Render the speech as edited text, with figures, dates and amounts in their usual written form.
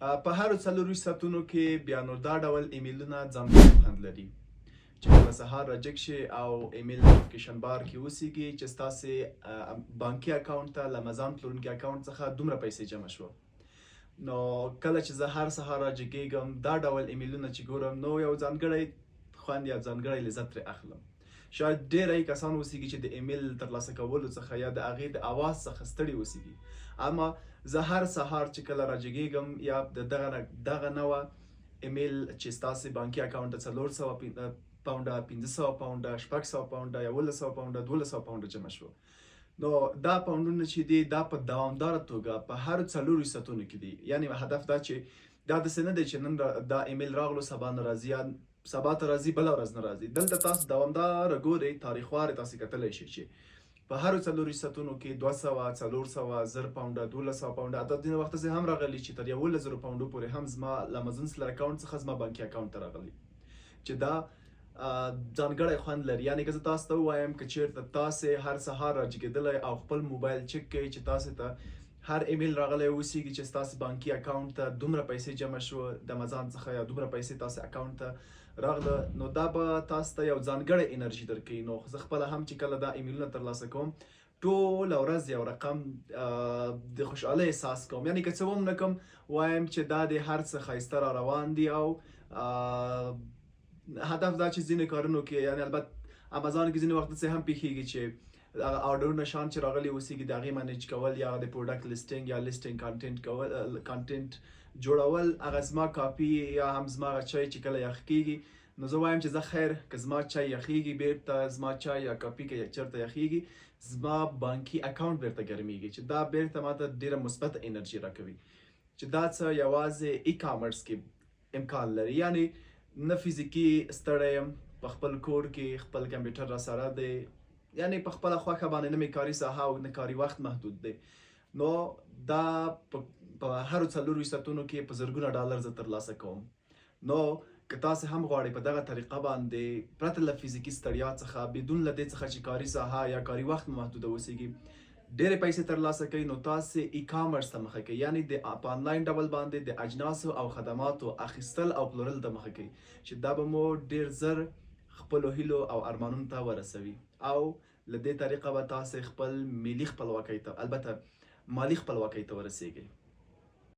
په هرو 24 ساعتونو کې بیا نو دا ډول ایمیلونه ځانګړی خوند لري چې کله سهار راجګ شي او ایمیل نوټیفیکیشن بار کې وسیږي چې ستاسې بانکي اکاونټ ته له مزان پلورونکي اکاونټ څخه دومره پیسې جمع شوه. نو کله چې زه هر سهار راجګېږم دا ډول ایمیلونه چې ګورم نو یو ځانګړی خوند یا ځانګړی لذت ترې اخلم. شاید ډېری کسان اوسیږي چې د ایمیل ترلاسه کولو څخه یا د هغې د اواز څخه ستړي اوسیږي، اما زه هر سهار چې کله راجګېږم یا د دغه نوع ایمیل چې ستاسې بانکي اکاونټ ته 400 پاونډه، 500 پاونډه، 600 پاونډه، 1100 پاونډه، 1200 پاونډه جمع شو. نو دا پاونډونه چې دي دا په دوامداره توګه په هر 24 ساعتونو کې دي. یعنی هدف دا چې دا داسې نه دی چې نن دا ایمیل راغلو سبا نه راځي یا سبا ته راځي بله ورځ نه راځي. دلته تاسو دوامداره ګورئ، تاریخوار تاسې کتلی شئ چې په هرو 24 ساعتونو کې 200، 400، 1000 پاونډه، 1200 پاونډه، حتی ځینې وخت داسې هم راغلي چې تر 11,000 پاونډو پورې هم زما له امازون سیلر اکاونټ څخه زما بانکي اکاونټ ته راغلي چې دا ځانګړی خوند لري. یعنې که زه تاسو ته ووایم که چېرته تاسې هر سهار راجګېدلی او خپل موبایل چک کوئ چې تاسې ته هر ایمیل راغلی اوسیږي چې ستاسې بانکي اکاونټ ته دومره پیسې جمع شوه د مزان څخه یا دومره پیسې تاسې اکاونټ ته راغله، نو دا به تاسو ته یو ځانګړی انرژي درکوي. نو زه خپله هم چې کله دا ایمیلونه ترلاسه کوم ټوله ورځ یو رقم د خوشحالۍ احساس کوم. یعنې که څه هم نه کوم وایم چې دا د هر څه ښایسته را روان دي او هدف دا چې ځینې کارونو کې یعنې البته امازان کې ځینې وخت داسې هم پیښیږي چې هغه آرډرونه شان چې راغلي اوسیږي د هغې منیج کول یا د پروډکټ لیسټینګ یا لیسټینګ کانټینټ جوړول هغه زما کاپي یا هم زما هغه چای چې کله یخ کېږي نو زه وایم چې زه خیر که زما چای یخېږي بیرته زما چای یا کاپي که چېرته یخېږي زما بانکي اکاونټ بیرته ګرمېږي چې دا بیرته ماته ډېره مثبت انرژي راکوي چې دا څه یوازې ای کامرس کې امکان لري. یعنې نه فزیکي ستړی یم، په خپل کور کې خپل کمپیوټر را سره دی، یعنی په خپله خوښه باندې نه مې کاري ساحه او نه کاري وخت محدود دی. نو دا په هرو 24 ساعتونو کې په زرګونه ډالر زه ترلاسه کوم. نو که تاسې هم غواړئ په دغه طریقه باندې پرته له فزیکي ستړیا څخه بدون له دې څخه چې کاري ساحه یا کاري وخت محدوده اوسیږي ډېرې پیسې ترلاسه کوئ، نو تاسې ای کامرس ته مخه کوئ، یعنې په آنلاین ډول باندې د اجناسو او خدماتو اخیستل او پلورل ته مخه کوئ چې دا به مو ډېر زر خپلو هیلو او ارمانونو ته ورسوي او له دې طریقه به تاسې خپل ملي خپلواکۍ ته البته مالي خپلواکۍ ته ورسیږئ.